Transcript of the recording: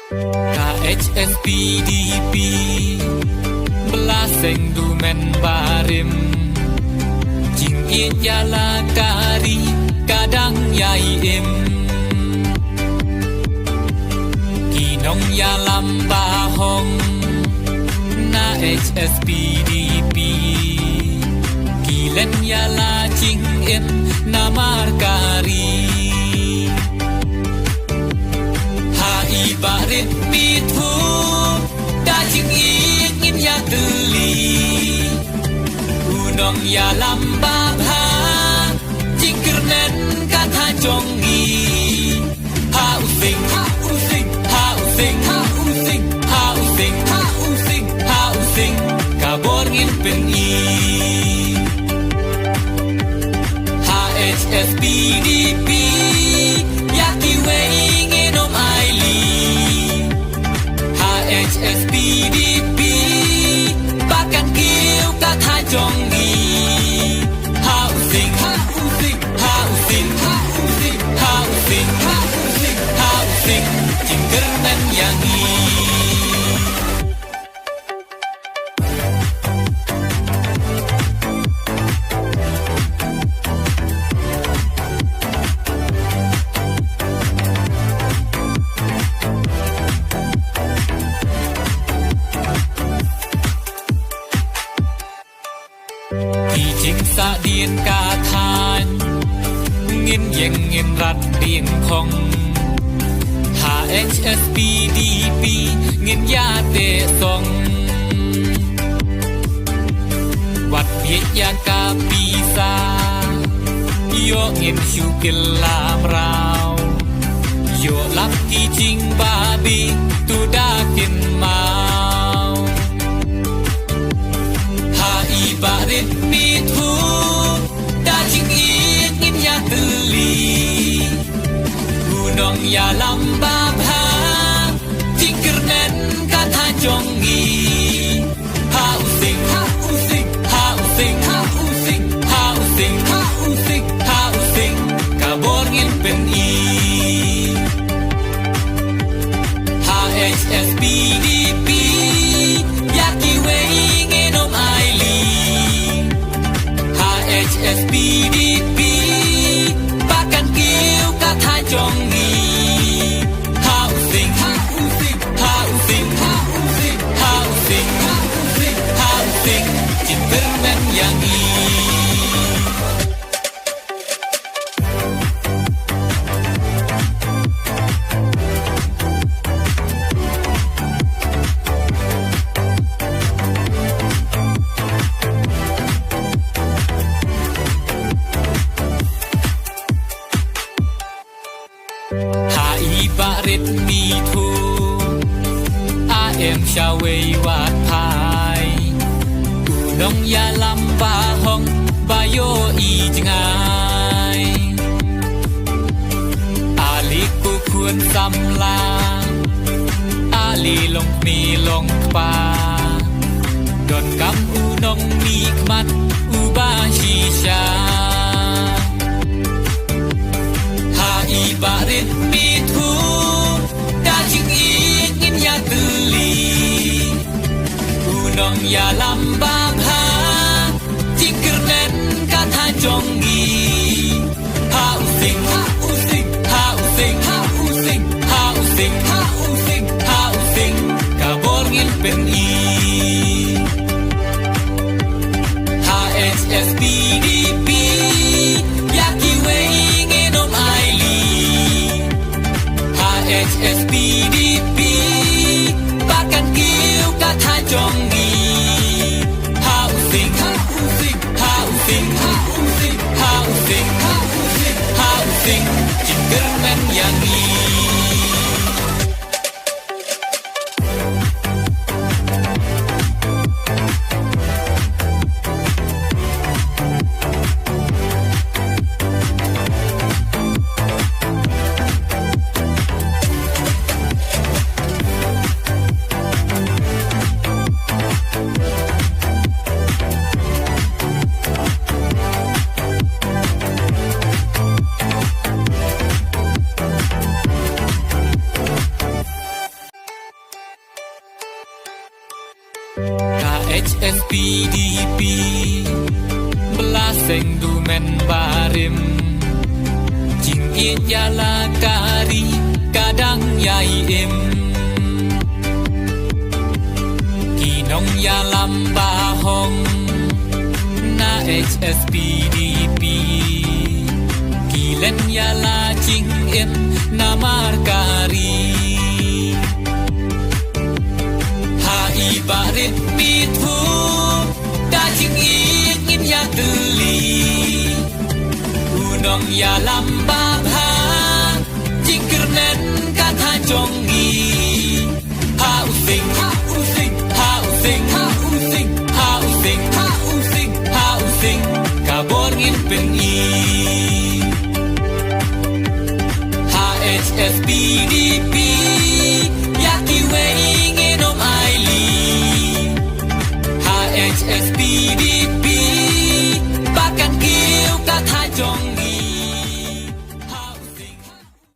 KHSPDP belaseng dumen barim jing it yala kari kadang yai im kinong yalam bahong na HSPDP kilen yala jing im namar kari ibarit pitu daging ingin ya teli unong ya lambab ha jingkernen kata jongi ha using ha using ha using ha using ha using ha using ha using kaborgin peni HSPDP yaki weing inom aili HSPDP bahkan kiu kata jongi housing housing housing housing housing housing housing jingkernan yang sa dien ka than ngin yeng ngin rat dien khong HSPDP ngin ya te song wat ye ya ka pisa yo ngin chu kil lam rao yo lap ki jing babi tu da kin mau ibarit pitu daging ingin ya teli gunung ya lambab ha jingkernen kata jongi ha using ha using ha using ha using ha using ha using ha using kaborgin peni HSPDP yaki weing inom aili HSPDP bahkan kiu kata jongi housing housing housing housing housing housing housing jingkernan yang barit mi thu am sha wei wat pai nong ya lam ba hong ba yo i jingai ali ku kun sam la ali long mi long pa don kam u nong mi kmat u ba shi sha ibarit pitu daging ingin ya teli unong ya lambab ha jingkernen kata jongi housing housing housing housing housing housing housing kaborgin peni HSPDP yaki weing inom aili HSPDP bahkan kiu kata jongi housing housing housing housing housing housing housing jingkernan yang HSPDP Belaseng dumen barim Jing it yala kari Kadang yai im Kinong yalam bahong Na HSPDP Kilen yala jing im Namar kari Ibarit pitu Daging ingin ya geli Unong ya lambabha Jingkernen kata jongi Ha using, ha using, ha using, ha using, ha using, ha using, ha using Kabor ngin pengi HSPDP Yaki wei nginom aili HSPDP Bahkan